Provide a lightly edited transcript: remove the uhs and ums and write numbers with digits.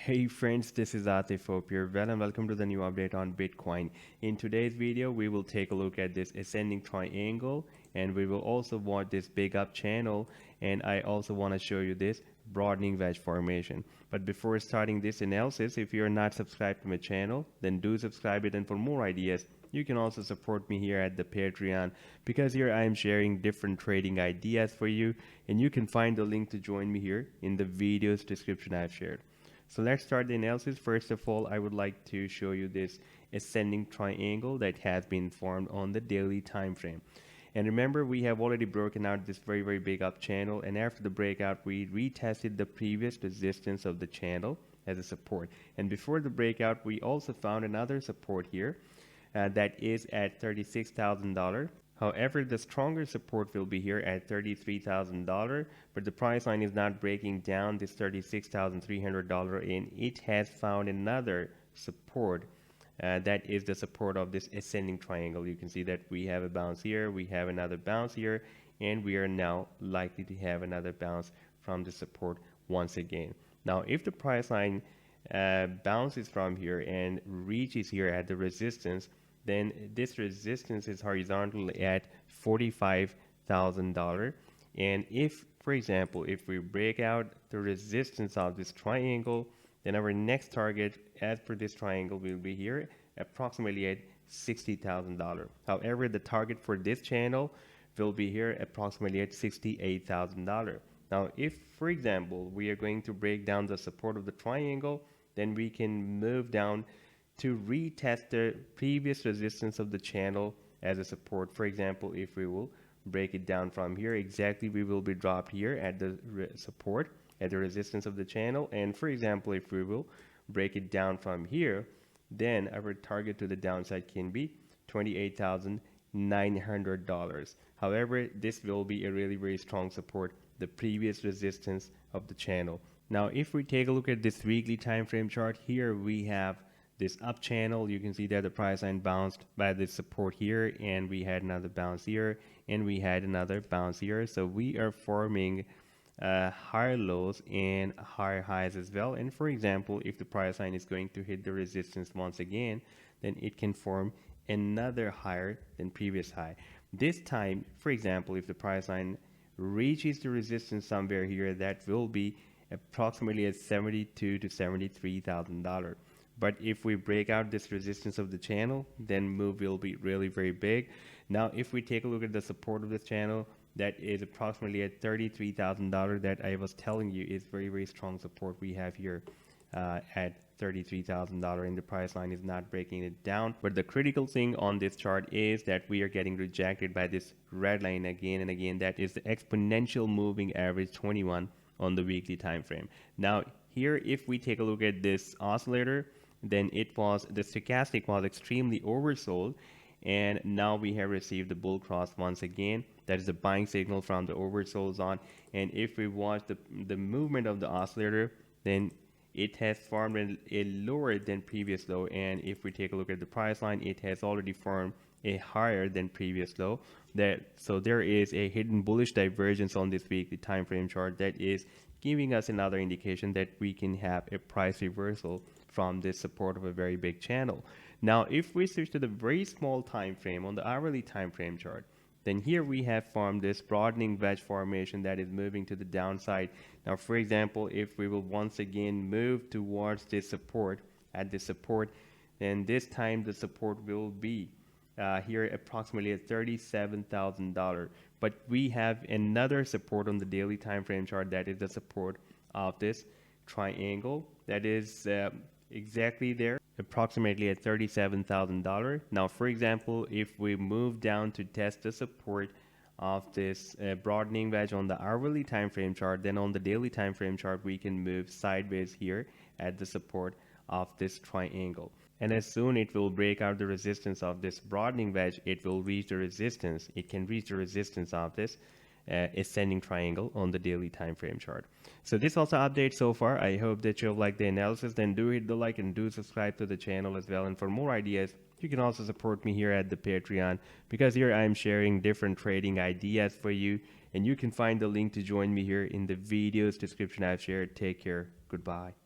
Hey friends, this is Atif. Hope you're well and welcome to the new update on Bitcoin. In today's video, we will take a look at this ascending triangle and we will also watch this big up channel, and I also want to show you this broadening wedge formation. But before starting this analysis, if you're not subscribed to my channel, then do subscribe it, and for more ideas, you can also support me here at the Patreon, because here I am sharing different trading ideas for you, and you can find the link to join me here in the video's description I've shared. So let's start the analysis. First of all, I would like to show you this ascending triangle that has been formed on the daily time frame. And remember, we have already broken out this very big up channel, and after the breakout we retested the previous resistance of the channel as a support. And before the breakout, we also found another support here that is at $36,000. However, the stronger support will be here at $33,000, but the price line is not breaking down this $36,300, and it has found another support. That is the support of this ascending triangle. You can see that we have a bounce here, we have another bounce here, and we are now likely to have another bounce from the support once again. Now, if the price line bounces from here and reaches here at the resistance, then this resistance is horizontal at $45,000. And if, for example, if we break out the resistance of this triangle, then our next target as per this triangle will be here approximately at $60,000. However, the target for this channel will be here approximately at $68,000. Now, if, for example, we are going to break down the support of the triangle, then we can move down to retest the previous resistance of the channel as a support. For example, if we will break it down from here, exactly we will be dropped here at the support, at the resistance of the channel. And for example, if we will break it down from here, then our target to the downside can be $28,900. However, this will be a very strong support, the previous resistance of the channel. Now, if we take a look at this weekly time frame chart, here we have this up channel. You can see that the price line bounced by this support here, and we had another bounce here, and we had another bounce here. So we are forming higher lows and higher highs as well. And for example, if the price line is going to hit the resistance once again, then it can form another higher than previous high. This time, for example, if the price line reaches the resistance somewhere here, that will be approximately at $72,000 to $73,000. But if we break out this resistance of the channel, then move will be very big. Now, if we take a look at the support of this channel, that is approximately at $33,000. That I was telling you is very strong support we have here at $33,000, and the price line is not breaking it down. But the critical thing on this chart is that we are getting rejected by this red line again and again. That is the exponential moving average 21 on the weekly time frame. Now, here, if we take a look at this oscillator, then the stochastic was extremely oversold, and now we have received the bull cross once again. That is the buying signal from the oversold zone. And if we watch the movement of the oscillator, then it has formed a lower than previous low, and if we take a look at the price line, it has already formed a higher than previous low. So there is a hidden bullish divergence on this weekly time frame chart that is giving us another indication that we can have a price reversal from this support of a very big channel. Now, if we switch to the very small time frame on the hourly time frame chart, then here we have formed this broadening wedge formation that is moving to the downside. Now, for example, if we will once again move towards this support, at this support, then this time the support will be here approximately at $37,000. But we have another support on the daily time frame chart, that is the support of this triangle that is exactly there, approximately at $37,000. Now, for example, if we move down to test the support of this broadening wedge on the hourly time frame chart, then on the daily time frame chart we can move sideways here at the support of this triangle. And as soon it will break out the resistance of this broadening wedge, it will reach the resistance. It can reach the resistance of this ascending triangle on the daily time frame chart. So this also update so far. I hope that you've liked the analysis. Then do hit the like and do subscribe to the channel as well. And for more ideas, you can also support me here at the Patreon, because here I'm sharing different trading ideas for you, and you can find the link to join me here in the video's description I've shared. Take care. Goodbye.